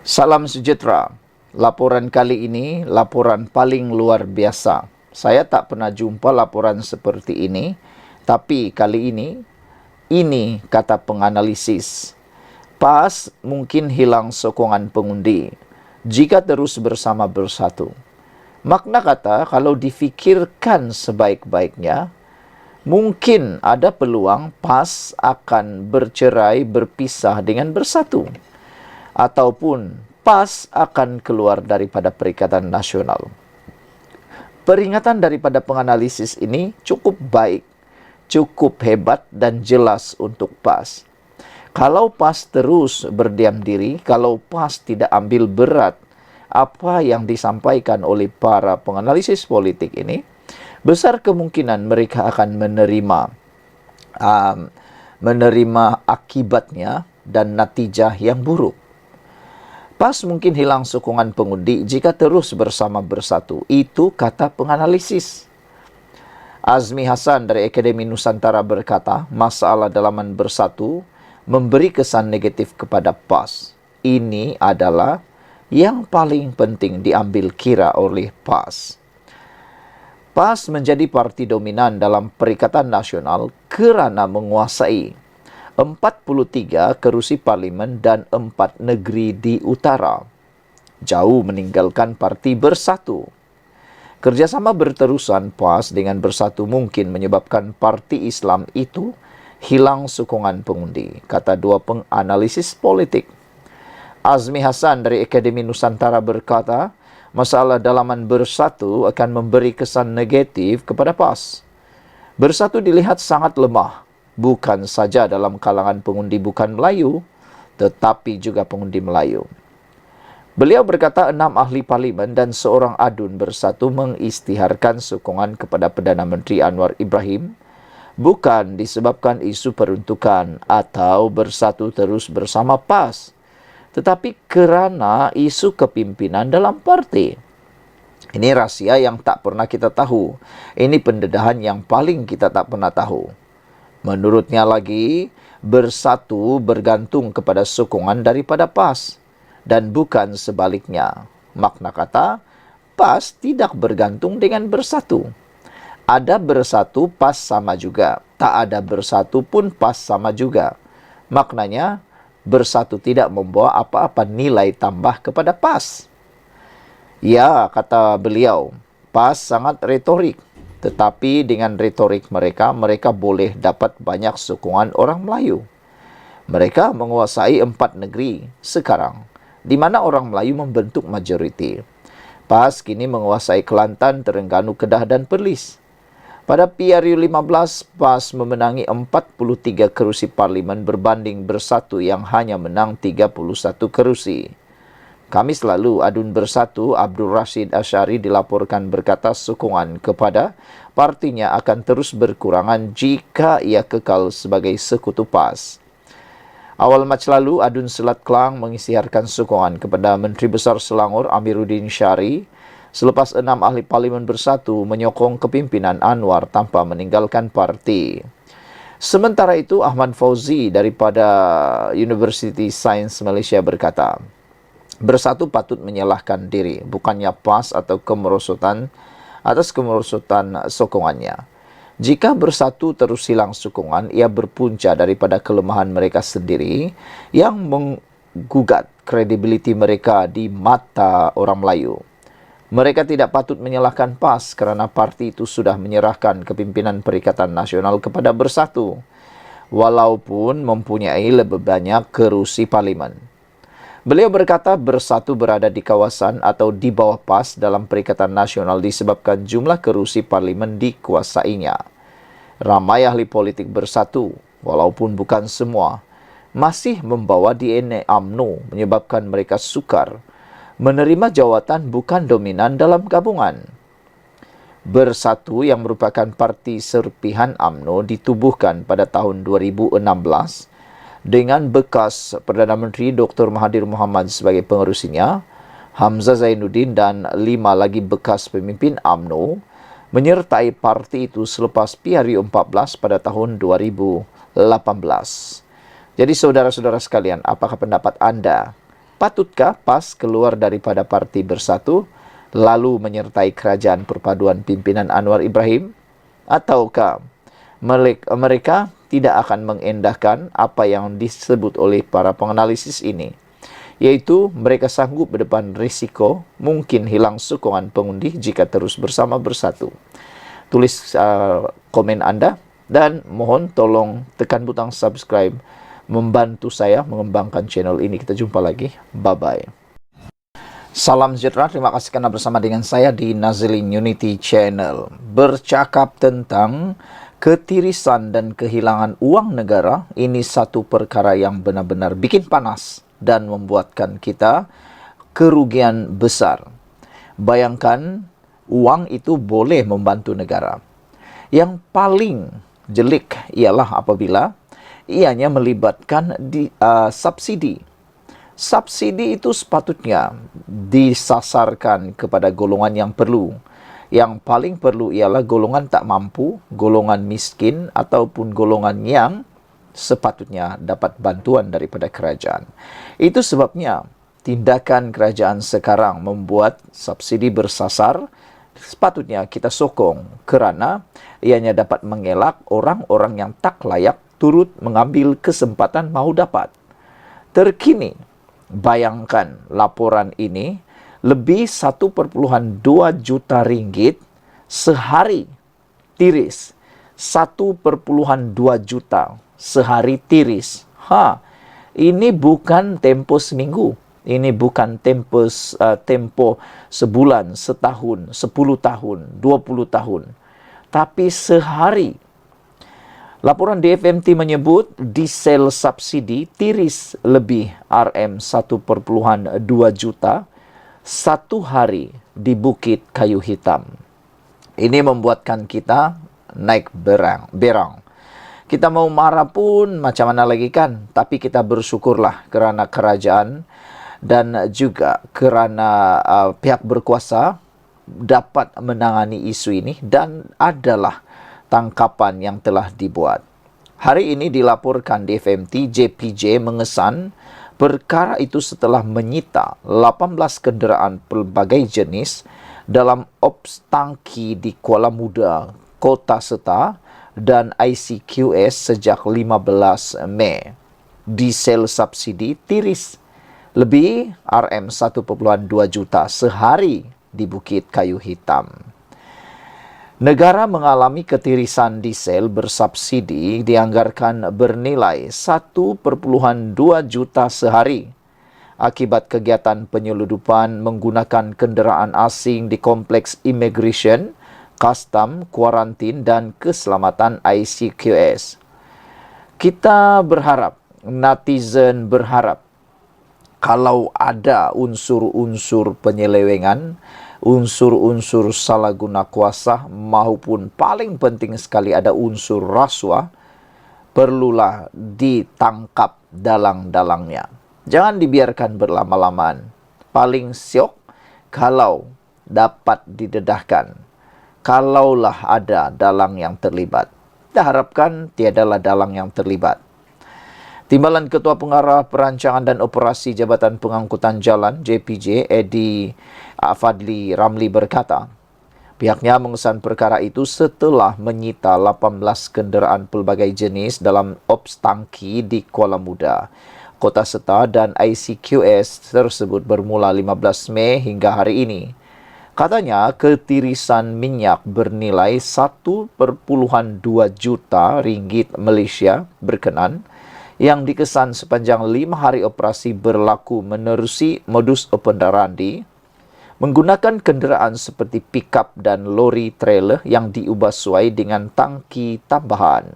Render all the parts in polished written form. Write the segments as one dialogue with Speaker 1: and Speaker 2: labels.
Speaker 1: Salam sejahtera. Laporan kali ini laporan paling luar biasa. Saya tak pernah jumpa laporan seperti ini, tapi kali ini kata penganalisis. PAS mungkin hilang sokongan pengundi jika terus bersama bersatu. Makna kata kalau difikirkan sebaik-baiknya, mungkin ada peluang PAS akan bercerai berpisah dengan bersatu. Ataupun PAS akan keluar daripada Perikatan Nasional. Peringatan daripada penganalisis ini cukup baik, cukup hebat dan jelas untuk PAS. Kalau PAS terus berdiam diri, kalau PAS tidak ambil berat apa yang disampaikan oleh para penganalisis politik ini, besar kemungkinan mereka akan menerima akibatnya dan natijah yang buruk. PAS mungkin hilang sokongan pengundi jika terus bersama bersatu. Itu kata penganalisis. Azmi Hasan dari Akademi Nusantara berkata, masalah dalaman bersatu memberi kesan negatif kepada PAS. Ini adalah yang paling penting diambil kira oleh PAS. PAS menjadi parti dominan dalam Perikatan Nasional kerana menguasai 43 kerusi parlimen dan 4 negeri di utara. Jauh meninggalkan parti bersatu. Kerjasama berterusan PAS dengan bersatu mungkin menyebabkan parti Islam itu hilang sokongan pengundi, kata dua penganalisis politik. Azmi Hasan dari Akademi Nusantara berkata, masalah dalaman bersatu akan memberi kesan negatif kepada PAS. Bersatu dilihat sangat lemah, bukan saja dalam kalangan pengundi bukan Melayu, tetapi juga pengundi Melayu. Beliau berkata 6 ahli parlimen dan seorang adun bersatu mengisytiharkan sokongan kepada Perdana Menteri Anwar Ibrahim, bukan disebabkan isu peruntukan atau bersatu terus bersama PAS, tetapi kerana isu kepimpinan dalam parti. Ini rahsia yang tak pernah kita tahu. Ini pendedahan yang paling kita tak pernah tahu. Menurutnya lagi, bersatu bergantung kepada sokongan daripada PAS dan bukan sebaliknya. Makna kata, PAS tidak bergantung dengan bersatu. Ada bersatu, PAS sama juga. Tak ada bersatu pun PAS sama juga. Maknanya, bersatu tidak membawa apa-apa nilai tambah kepada PAS. Ya, kata beliau, PAS sangat retorik. Tetapi dengan retorik mereka boleh dapat banyak sokongan orang Melayu. Mereka menguasai 4 negeri sekarang, di mana orang Melayu membentuk majoriti. PAS kini menguasai Kelantan, Terengganu, Kedah dan Perlis. Pada PRU 15, PAS memenangi 43 kerusi parlimen berbanding bersatu yang hanya menang 31 kerusi. Kamis lalu, adun bersatu Abdul Rashid Ashari dilaporkan berkata sokongan kepada partinya akan terus berkurangan jika ia kekal sebagai sekutu PAS. Awal Mac lalu, adun Selat Kelang mengisytiharkan sokongan kepada Menteri Besar Selangor Amiruddin Syari selepas 6 ahli parlimen bersatu menyokong kepimpinan Anwar tanpa meninggalkan parti. Sementara itu, Ahmad Fauzi daripada University Science Malaysia berkata, bersatu patut menyalahkan diri, bukannya PAS atau atas kemerosotan sokongannya. Jika bersatu terus hilang sokongan, ia berpunca daripada kelemahan mereka sendiri yang menggugat kredibiliti mereka di mata orang Melayu. Mereka tidak patut menyalahkan PAS kerana parti itu sudah menyerahkan kepimpinan Perikatan Nasional kepada bersatu, walaupun mempunyai lebih banyak kerusi parlimen. Beliau berkata bersatu berada di kawasan atau di bawah PAS dalam Perikatan Nasional disebabkan jumlah kerusi parlimen dikuasainya. Ramai ahli politik bersatu, walaupun bukan semua, masih membawa DNA UMNO menyebabkan mereka sukar menerima jawatan bukan dominan dalam gabungan. Bersatu yang merupakan parti serpihan UMNO ditubuhkan pada tahun 2016 dengan bekas Perdana Menteri Dr. Mahathir Mohamad sebagai pengerusinya, Hamzah Zainuddin dan 5 lagi bekas pemimpin UMNO menyertai parti itu selepas PRU 14 pada tahun 2018. Jadi saudara-saudara sekalian, apakah pendapat anda Patutkah PAS keluar daripada Parti Bersatu lalu menyertai kerajaan perpaduan pimpinan Anwar Ibrahim? Ataukah mereka tidak akan mengendahkan apa yang disebut oleh para penganalisis ini, yaitu mereka sanggup berdepan risiko mungkin hilang sokongan pengundi jika terus bersama bersatu? Tulis komen anda dan mohon tolong tekan butang subscribe membantu saya mengembangkan channel ini. Kita jumpa lagi. Bye-bye. Salam sejahtera, terima kasih karena bersama dengan saya di Nazilin Unity Channel. Bercakap tentang ketirisan dan kehilangan uang negara, ini satu perkara yang benar-benar bikin panas dan membuatkan kita kerugian besar. Bayangkan, uang itu boleh membantu negara. Yang paling jelek ialah apabila ianya melibatkan subsidi. Subsidi itu sepatutnya disasarkan kepada golongan yang perlu. Yang paling perlu ialah golongan tak mampu, golongan miskin, ataupun golongan yang sepatutnya dapat bantuan daripada kerajaan. Itu sebabnya tindakan kerajaan sekarang membuat subsidi bersasar sepatutnya kita sokong kerana ianya dapat mengelak orang-orang yang tak layak turut mengambil kesempatan mahu dapat. Terkini, bayangkan laporan ini, lebih 1,2 juta ringgit sehari tiris. 1,2 juta sehari tiris. Ini bukan tempo seminggu. Ini bukan tempo sebulan, setahun, 10 tahun, 20 tahun. Tapi sehari. Laporan DFMT menyebut diesel subsidi tiris lebih RM1,2 juta satu hari di Bukit Kayu Hitam. Ini membuatkan kita naik berang. Kita mau marah pun macam mana lagi kan? Tapi kita bersyukurlah kerana kerajaan dan juga kerana pihak berkuasa dapat menangani isu ini dan adalah tangkapan yang telah dibuat. Hari ini dilaporkan DFMT JPJ mengesan perkara itu setelah menyita 18 kenderaan pelbagai jenis dalam ops tangki di Kuala Muda, Kota Seta dan ICQS sejak 15 Mei. Diesel subsidi tiris lebih RM1,2 juta sehari di Bukit Kayu Hitam. Negara mengalami ketirisan diesel bersubsidi dianggarkan bernilai 1,2 juta sehari akibat kegiatan penyeludupan menggunakan kenderaan asing di kompleks immigration, custom, kuarantin dan keselamatan ICQS. Kita berharap, netizen berharap, kalau ada unsur-unsur penyelewengan, unsur-unsur salah guna kuasa maupun paling penting sekali ada unsur rasuah, perlulah ditangkap dalang-dalangnya. Jangan dibiarkan berlama-lamaan. Paling syok kalau dapat didedahkan. Kalaulah ada dalang yang terlibat. Kita harapkan tiadalah dalang yang terlibat. Timbalan Ketua Pengarah Perancangan dan Operasi Jabatan Pengangkutan Jalan JPJ Edi Fadli Ramli berkata, pihaknya mengesan perkara itu setelah menyita 18 kenderaan pelbagai jenis dalam ops tangki di Kuala Muda, Kota Seta dan ICQS tersebut bermula 15 Mei hingga hari ini. Katanya ketirisan minyak bernilai 1,2 juta ringgit Malaysia berkenan yang dikesan sepanjang 5 hari operasi berlaku menerusi modus operandi menggunakan kenderaan seperti pickup dan lori trailer yang diubah sesuai dengan tangki tambahan.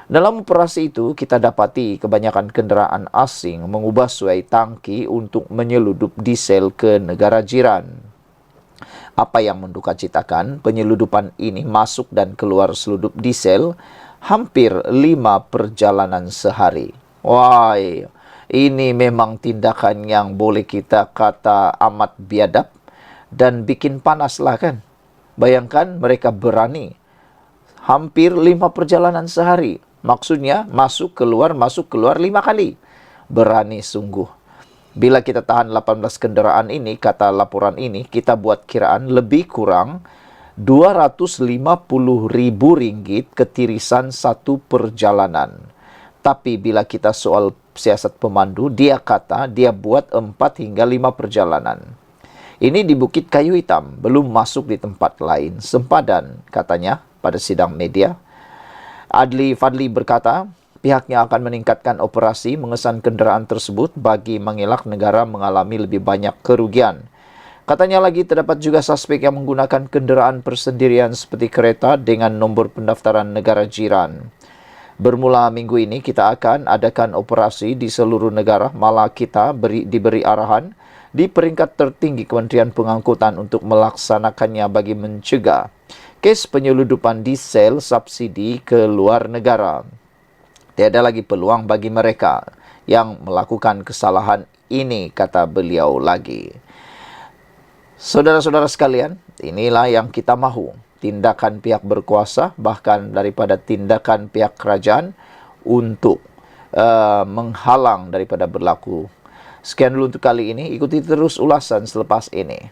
Speaker 1: Dalam operasi itu, kita dapati kebanyakan kenderaan asing mengubah sesuai tangki untuk menyeludup diesel ke negara jiran. Apa yang mendukacitakan, penyeludupan ini masuk dan keluar seludup diesel hampir 5 perjalanan sehari. Wah, ini memang tindakan yang boleh kita kata amat biadab dan bikin panas lah kan. Bayangkan mereka berani hampir 5 perjalanan sehari. Maksudnya masuk keluar 5 kali. Berani sungguh. Bila kita tahan 18 kenderaan ini, kata laporan ini, kita buat kiraan lebih kurang Rp250.000 ketirisan satu perjalanan. Tapi bila kita soal siasat pemandu, dia kata dia buat 4 hingga 5 perjalanan. Ini di Bukit Kayu Hitam, belum masuk di tempat lain. Sempadan, katanya pada sidang media. Adli Fadli berkata, pihaknya akan meningkatkan operasi mengesan kenderaan tersebut bagi mengelak negara mengalami lebih banyak kerugian. Katanya lagi terdapat juga suspek yang menggunakan kenderaan persendirian seperti kereta dengan nombor pendaftaran negara jiran. Bermula minggu ini kita akan adakan operasi di seluruh negara, malah kita diberi arahan di peringkat tertinggi Kementerian Pengangkutan untuk melaksanakannya bagi mencegah kes penyeludupan diesel subsidi ke luar negara. Tiada lagi peluang bagi mereka yang melakukan kesalahan ini, kata beliau lagi. Saudara-saudara sekalian, inilah yang kita mahu. Tindakan pihak berkuasa, bahkan daripada tindakan pihak kerajaan untuk menghalang daripada berlaku. Sekian dulu untuk kali ini. Ikuti terus ulasan selepas ini.